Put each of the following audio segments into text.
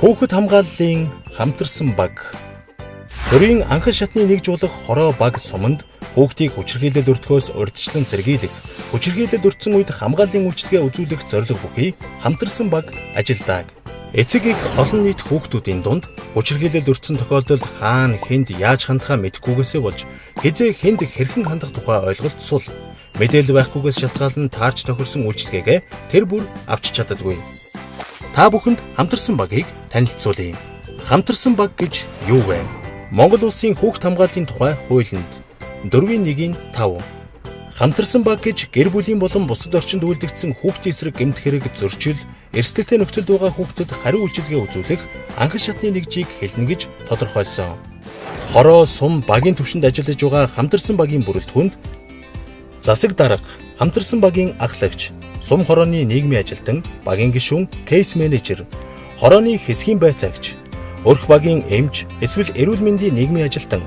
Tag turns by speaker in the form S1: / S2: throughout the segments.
S1: Хүүхэд хамгааллын хамтарсан баг. Төрийн анхан шатны нэг жуулах хороо баг суманд хүүхдийг хүчирхийлэл өртгөөс урьдчилан сэргийлэх, хүчирхийлэл өртсөн үед хамгааллын үйлчилгээ үзүүлэх зорилго бүхий хамтарсан баг ажилдаг. Эцэг их олон нийт хүүхдүүдийн дунд хүчирхийлэл өртсөн тохиолдолд хаана хэнд яаж хандахаа мэдэхгүйгээсээ болж хизээ хэнд хэрхэн хандах тухай ойлголт сул. Мэдээлэл байхгүйгээс шалтгаалan таарч тохирсон үйлчилгээгээ тэр бүр авч чаддаггүй. Та бүхэнд хамтарсан багийг танилцуулъя. Хамтарсан баг гэж юу вэ? Монгол улсын хүүхд хамгааллын тухай хуулинд 4.1-5 хамтарсан баг гэж гэр бүлийн болон бусад орчинд үйлдэгдсэн хүүхдийн эсрэг гэмт хэрэг зөрчил, эрсдэлтэй нөхцөлд байгаа хүүхдэд хариу үйлчилгээ үзүүлэх анхан шатны нэгжийг хэлнэ гэж тодорхойлсон. Хороо сум багийн түвшинд ажиллаж байгаа хамтарсан багийн бүрэлдэхүүнд засаг дарга, хамтарсан багийн ахлагч, сум хорооны нийгмийн ажилтан, багийн гишүүн, кейс менежер, хорооны хэсгийн байцаагч, өрх багийн эмч, эсвэл эрүүл мэндийн нийгмийн ажилтан,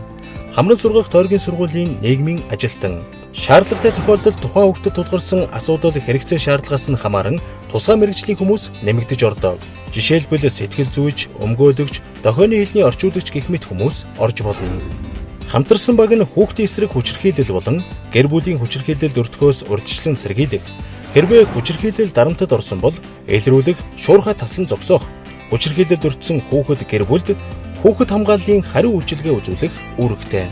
S1: хамрал сургах тойргийн сургуулийн нийгмийн ажилтан, шаардлагатай тохиолдолд тухайн хүүхдэд тулгарсан асуудал хэрэгцээ шаардлагаас нь хамааран тусгай мэргэжлийн хүмүүс нэмэгдэж ордог. Жишээлбэл сэтгэл зүйч, өмгөөлөгч, дохионы хэлний орчуулагч гэх мэт хүмүүс орж болно. Хамтарсан баг нь хүүхдийн эсрэг хүчирхийлэл болон гэр бүлийн хүчирхийлэлд өртгөөс урьдчилан сэргийлэх, хэрвээ хүчирхийлэл дарамтад орсон бол илрүүлэх, шуурхай таслан зогсоох, хүчирхийлэлд өртсөн хүүхэд гэр бүлд хүүхэд хамгааллын хариу үйлчилгээ үзүүлэх үүрэгтэй.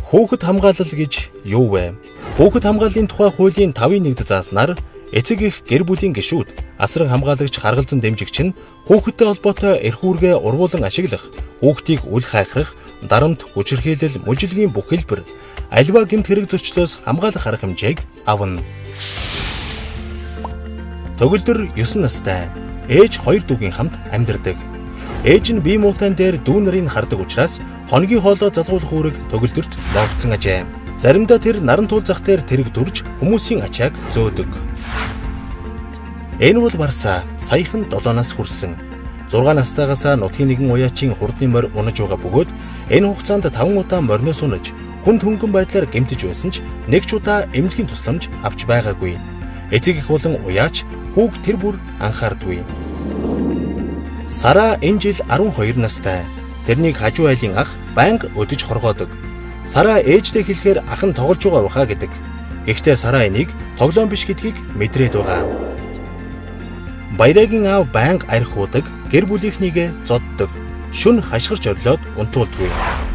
S1: Хүүхэд хамгаалал гэж юу вэ? Хүүхэд хамгааллын тухай хуулийн 5.1-д зааснаар эцэг их гэр бүлийн гишүүд, асран хамгаалагч, харгалзан дэмжигч нь хүүхэдтэй холбоотой эрх үүргээ урвуулан ашиглах, хүүхдийг үл хайхрах, дарамт, хүчирхийлэл, мужилгийн бүх хэлбэр, аливаа гэмт хэрэг зөрчлөөс хамгаалах арга хэмжээг авна. Төгөлдөр 9 настай. Ээж 2 дүүгийн хамт амьдардаг. Ээж нь бие муутайн дээр дүү нарыг хардаг учраас хоногийн хоолой залгуулах үүрэг төгөлдөрт логдсон ажээ. Заримдаа тэр наран туул зах дээр тэрэг дүрж хүмүүсийн ачааг зөөдөг. Энэ бол Барса саяхан 7 нас хүрсэн. 6 настайгаас нутгийн нэгэн уяачийн хурдны морь унаж байгаа бөгөөд энэ хугацаанд 5 удаа мориноос унаж хүнд хөнгөн байдлаар гэмтэж байсан ч нэг ч удаа эмнэлгийн тусламж авч байгаагүй. Эцэг их болон уяач хүүг тэр бүр анхаардгүй. Сара энэ жил 12 настай. Тэрнийг хажуу айлын ах байнга өдөж хоргоодог. Сара ээжтэй хэлэхээр ах нь тоглож байгаа баха гэдэг. Гэхдээ Сара энийг тоглоом биш гэдгийг мэдрээд байгаа. Баярагийн аав байнга арх уудаг, гэр бүлийнхнийгээ зоддог. Шүн хашгирч орлоод унтуулдаггүй.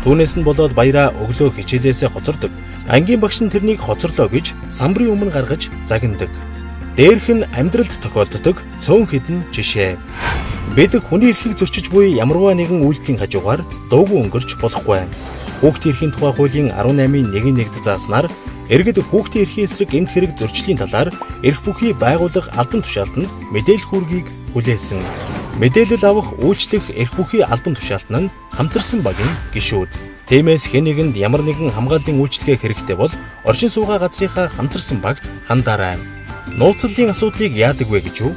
S1: Түүнээс нь болоод баяраа өглөө хичээлээсээ хоцордог. Ангийн багш нь тэрнийг хоцорлоо гэж самбарын өмнө гаргаж загнадаг. Дээрх нь амьдралд тохиолддог цөөн хэдэн жишээ. Бид хүний эрхийг зөрчиж буй ямарваа нэгэн үйлдэлийн хажуугаар дуугүй өнгөрч болохгүй. Хүүхдийн эрхийн тухай хуулийн 18.1-д зааснаар иргэд хүүхдийн эрхийн эсрэг гэмт хэрэг зөрчлийн талаар эрх бүхий байгууллага албан тушаалтанд мэдээлэх үүргийг хүлээсэн. Мэдээлэл авах, үйлчлэх эрх бүхий албан тушаалт нь хамтарсан багийн гишүүд. Тиймээс хэн нэгэнд ямар нэгэн хамгааллын үйлчлэгээ хэрэгтэй бол оршин суугаа газрынхаа хамтарсан багт хандаарай. Нууцлалын асуудлыг яадаг вэ гэж юу?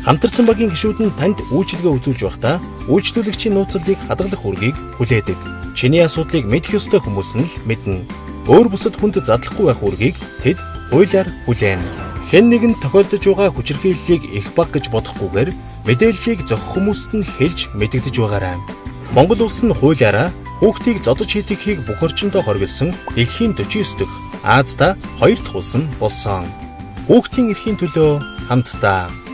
S1: Хамтарсан багийн гишүүд нь танд үйлчилгээ үзүүлж байхдаа үйлчлүүлэгчийн нууцлалыг хадгалах үүргийг хүлээдэг. Чиний асуудлыг мэдэх ёстой хүмүүс нь л мэднэ. Өөр бусад хүнд задлахгүй байх үүргийг тэд хуулиар хүлээнэ. Хэн нэгэнд тохиолдож байгаа хүчирхийллийг их баг гэж бодохгүйгээр мэдээллийг зохих хүмүүст нь хэлж мэдэгдэж байгаарай. Монгол улс нь хуулиараа хүүхдийг зодож хийдэгхийг бүх орчиндөө хориглосон дэлхийн 49 дахь Азда 2 дахь улс нь болсон. Хүүхдийн эрхийн төлөө хамтдаа